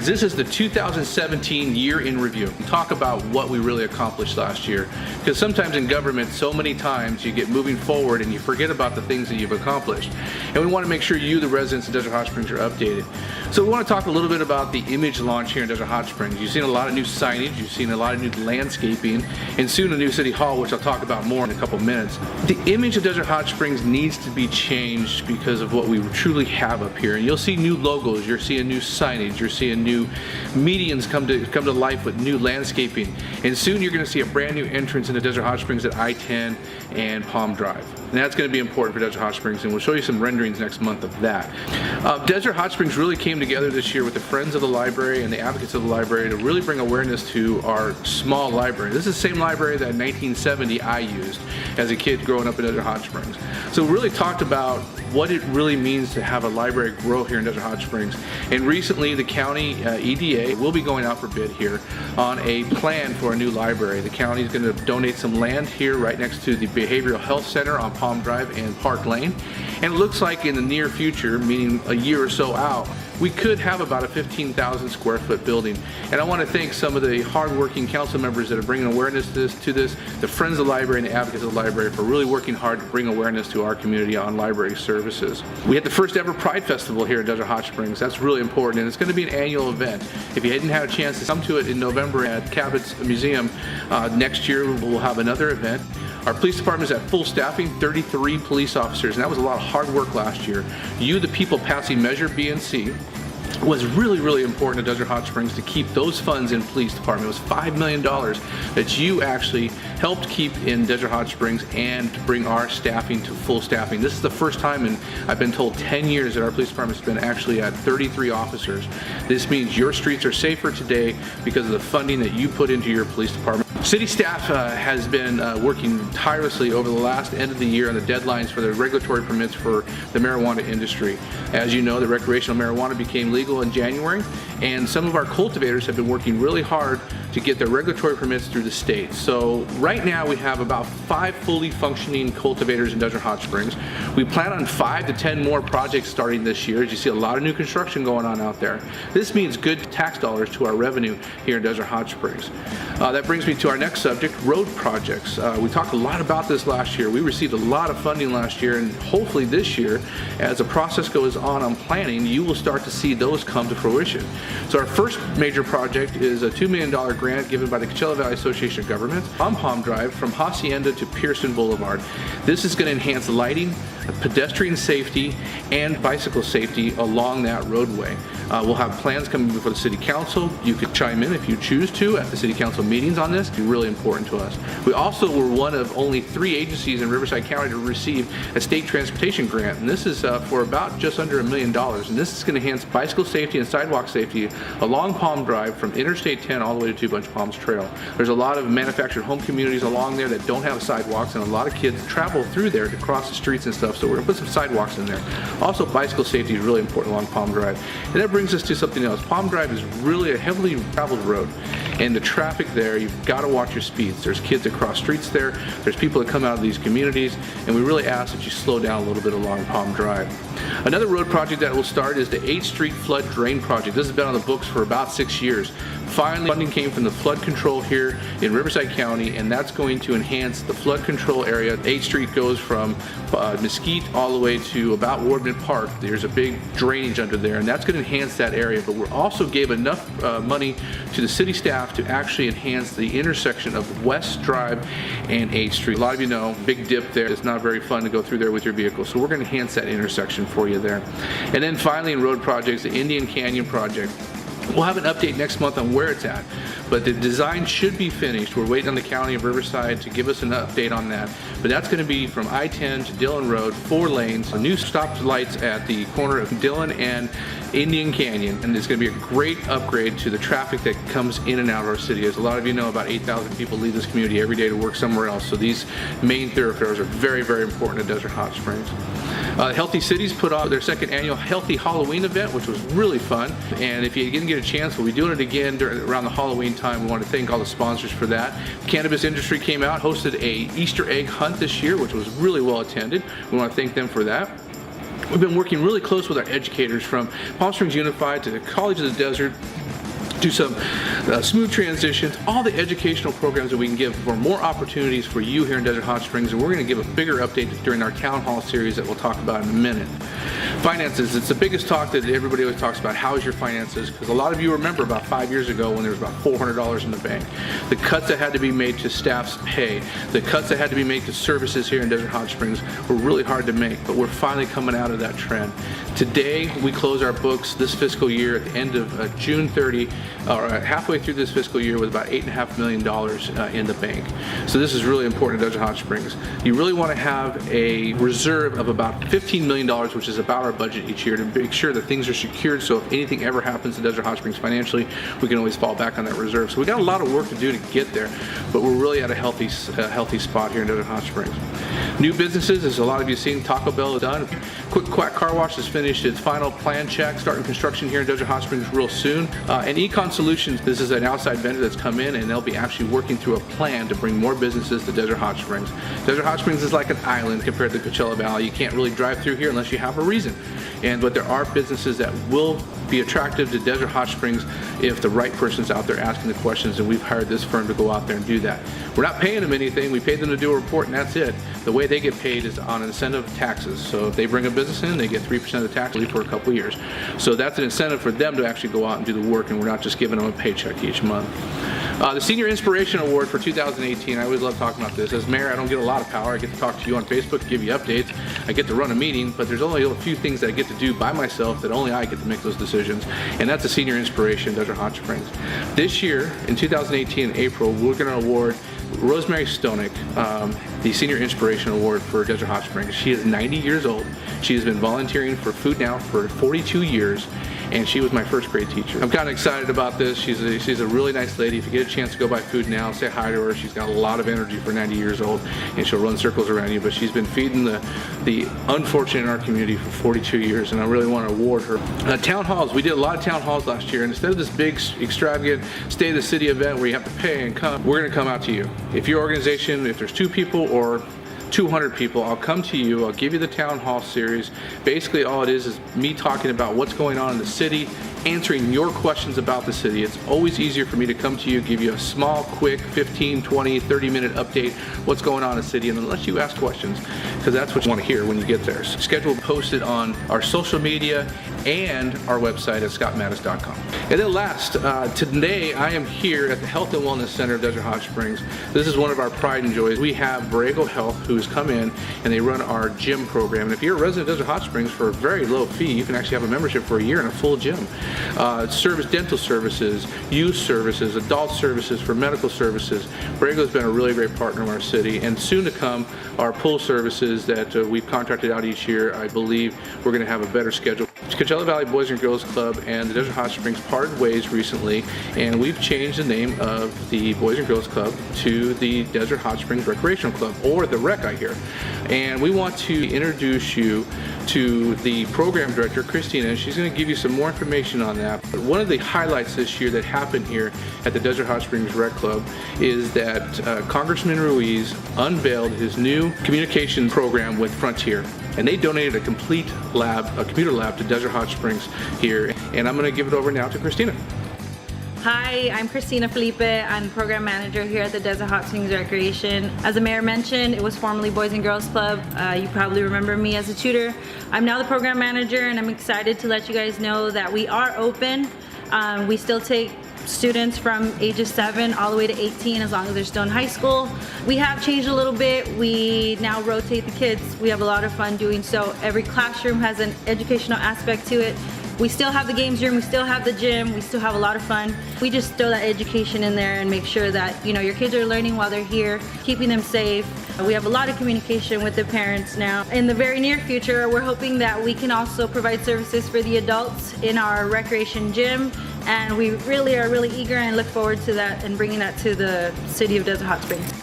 Springs. This is the 2017 year in review. Talk about what we really accomplished last year. Because sometimes in government, so many times you get moving forward and you forget about the things that you've accomplished. And we want to make sure you, the residents of Desert Hot Springs, are updated. So we want to talk a little bit about the image launch here in Desert Hot Springs. You've seen a lot of new signage, you've seen a lot of new landscaping, and soon a new city hall, which I'll talk about more in a couple minutes. The image of Desert Hot Springs needs to be changed because of what we truly have up here. And you'll see new logos, you're seeing new signage, you're seeing new medians come to life with new landscaping. And soon you're going to see a brand new entrance into Desert Hot Springs at I-10 and Palm Drive. And that's going to be important for Desert Hot Springs, and we'll show you some renderings next month of that. Desert Hot Springs really came together this year with the Friends of the Library and the Advocates of the Library to really bring awareness to our small library. This is the same library that in 1970 I used as a kid growing up in Desert Hot Springs. So we really talked about what it really means to have a library grow here in Desert Hot Springs. And recently the county EDA will be going out for bid here on a plan for a new library. The county is going to donate some land here right next to the Behavioral Health Center on Palm Drive and Park Lane. And it looks like in the near future, meaning a year or so out, we could have about a 15,000 square foot building. And I want to thank some of the hardworking council members that are bringing awareness to this, the Friends of the Library and the Advocates of the Library for really working hard to bring awareness to our community on library services. We had the first ever Prie Festival here in Desert Hot Springs. That's really important, and it's going to be an annual event. If you hadn't had a chance to come to it in November at Cabot's Museum, next year we'll have another event. Our police department is at full staffing, 33 police officers, and that was a lot of hard work last year. You, the people passing Measure B and C, was really important to Desert Hot Springs to keep those funds in police department. It was $5 million that you actually helped keep in Desert Hot Springs and to bring our staffing to full staffing. This is the first time in, I've been told, 10 years that our police department's been actually at 33 officers. This means your streets are safer today because of the funding that you put into your police department. City staff has been working tirelessly over the last end of the year on the deadlines for the regulatory permits for the marijuana industry. As you know, the recreational marijuana became legal in January, and some of our cultivators have been working really hard to get their regulatory permits through the state. So right now we have about 5 fully functioning cultivators in Desert Hot Springs. We plan on 5 to 10 more projects starting this year. As you see, a lot of new construction going on out there. This means good tax dollars to our revenue here in Desert Hot Springs. That brings me to our next subject, road projects. We talked a lot about this last year. We received a lot of funding last year, and hopefully this year, as the process goes on planning, you will start to see those come to fruition. So our first major project is a $2 million grant given by the Coachella Valley Association of Governments on Palm Drive from Hacienda to Pearson Boulevard. This is going to enhance lighting, pedestrian safety, and bicycle safety along that roadway. We'll have plans coming before the City Council. You could chime in if you choose to at the City Council meetings on this. It's really important to us. We also were one of only 3 agencies in Riverside County to receive a state transportation grant, and this is for about just under $1 million. And this is going to enhance bicycle safety and sidewalk safety along Palm Drive from Interstate 10 all the way to Two Bunch Palms Trail. There's a lot of manufactured home communities along there that don't have sidewalks, and a lot of kids travel through there to cross the streets and stuff, so we're going to put some sidewalks in there. Also, bicycle safety is really important along Palm Drive. And that brings us to something else. Palm Drive is really a heavily traveled road, and the traffic there, you've got to watch your speeds. There's kids that cross streets there, there's people that come out of these communities, and we really ask that you slow down a little bit along Palm Drive. Another road project that will start is the 8th Street Flood Drain Project. This has been on the books for about 6 years. Finally, funding came from the flood control here in Riverside County, and that's going to enhance the flood control area. 8th Street goes from Mesquite all the way to about Wardman Park. There's a big drainage under there, and that's going to enhance that area. But we also gave enough money to the city staff to actually enhance the intersection of West Drive and 8th Street. A lot of you know, big dip there. It's not very fun to go through there with your vehicle, so we're going to enhance that intersection for you there. And then finally, in road projects, the Indian Canyon project. We'll have an update next month on where it's at, but the design should be finished. We're waiting on the County of Riverside to give us an update on that, but that's going to be from I-10 to Dillon Road, 4 lanes, new stop lights at the corner of Dillon and Indian Canyon, and it's going to be a great upgrade to the traffic that comes in and out of our city. As a lot of you know, about 8,000 people leave this community every day to work somewhere else, so these main thoroughfares are very important in Desert Hot Springs. Healthy Cities put on their 2nd annual Healthy Halloween event, which was really fun, and if you didn't get a chance, we'll be doing it again around the Halloween time. We want to thank all the sponsors for that. The cannabis industry came out, hosted a Easter egg hunt this year, which was really well attended. We want to thank them for that. We've been working really close with our educators from Palm Springs Unified to the College of the Desert, do some smooth transitions, all the educational programs that we can give for more opportunities for you here in Desert Hot Springs, and we're going to give a bigger update during our town hall series that we'll talk about in a minute. Finances, it's the biggest talk that everybody always talks about. How is your finances? Because a lot of you remember about 5 years ago when there was about $400 in the bank. The cuts that had to be made to staff's pay, the cuts that had to be made to services here in Desert Hot Springs were really hard to make, but we're finally coming out of that trend. Today, we close our books this fiscal year at the end of June 30, or halfway through this fiscal year, with about $8.5 million in the bank. So this is really important in Desert Hot Springs. You really want to have a reserve of about $15 million, which is about our budget each year, to make sure that things are secured, so if anything ever happens to Desert Hot Springs financially, we can always fall back on that reserve. So we got a lot of work to do to get there, but we're really at a healthy spot here in Desert Hot Springs. New businesses, as a lot of you have seen, Taco Bell is done. Quack Car Wash has finished its final plan check, starting construction here in Desert Hot Springs real soon. And Econ Solutions, this is an outside vendor that's come in, and they'll be actually working through a plan to bring more businesses to Desert Hot Springs. Desert Hot Springs is like an island compared to Coachella Valley. You can't really drive through here unless you have a reason. But there are businesses that will be attractive to Desert Hot Springs if the right person's out there asking the questions, and we've hired this firm to go out there and do that. We're not paying them anything. We pay them to do a report, and that's it. The way they get paid is on incentive taxes. So if they bring a business in, they get 3% of the tax for a couple years. So that's an incentive for them to actually go out and do the work, and we're not just giving them a paycheck each month. The Senior Inspiration Award for 2018, I always love talking about this. As mayor, I don't get a lot of power. I get to talk to you on Facebook, give you updates. I get to run a meeting, but there's only a few things that I get to do by myself that only I get to make those decisions, and that's the Senior Inspiration, Desert Hot Springs. This year, in 2018, in April, we're going to award Rosemary Stonick the Senior Inspiration Award for Desert Hot Springs. She is 90 years old. She has been volunteering for Food Now for 42 years. And she was my first grade teacher. I'm kind of excited about this. She's a really nice lady. If you get a chance to go by Food Now, say hi to her. She's got a lot of energy for 90 years old, and she'll run circles around you. But she's been feeding the unfortunate in our community for 42 years, and I really want to award her. Town halls. We did a lot of town halls last year, and instead of this big, extravagant State of the City event where you have to pay and come, we're going to come out to you. If your organization, if there's 2 people or 200 people, I'll come to you, I'll give you the town hall series. Basically all it is me talking about what's going on in the city, answering your questions about the city. It's always easier for me to come to you, give you a small, quick 15, 20, 30-minute update, what's going on in the city, and then let you ask questions, because that's what you want to hear when you get there. Schedule posted on our social media and our website at scottmattis.com. And then last, today I am here at the Health and Wellness Center of Desert Hot Springs. This is one of our pride and joys. We have Borrego Health, who's come in and they run our gym program. And if you're a resident of Desert Hot Springs, for a very low fee, you can actually have a membership for a year in a full gym. Dental services, youth services, adult services, for medical services. Borrego's been a really great partner in our city, and soon to come, our pool services that we've contracted out each year. I believe we're going to have a better schedule. Coachella Valley Boys and Girls Club and the Desert Hot Springs parted ways recently, and we've changed the name of the Boys and Girls Club to the Desert Hot Springs Recreational Club, or the Rec, I hear. And we want to introduce you to the program director, Christina, and she's going to give you some more information on that. But one of the highlights this year that happened here at the Desert Hot Springs Rec Club is that Congressman Ruiz unveiled his new communication program with Frontier. And they donated a complete lab, a computer lab, to Desert Hot Springs here. And I'm going to give it over now to Christina. Hi, I'm Christina Felipe. I'm program manager here at the Desert Hot Springs Recreation. As the mayor mentioned, it was formerly Boys and Girls Club. You probably remember me as a tutor. I'm now the program manager, and I'm excited to let you guys know that we are open. We still take students from ages 7 all the way to 18, as long as they're still in high school. We have changed a little bit. We now rotate the kids. We have a lot of fun doing so. Every classroom has an educational aspect to it. We still have the games room, we still have the gym, we still have a lot of fun. We just throw that education in there and make sure that, you know, your kids are learning while they're here, keeping them safe. We have a lot of communication with the parents now. In the very near future, we're hoping that we can also provide services for the adults in our recreation gym, and we really are eager and look forward to that and bringing that to the city of Desert Hot Springs.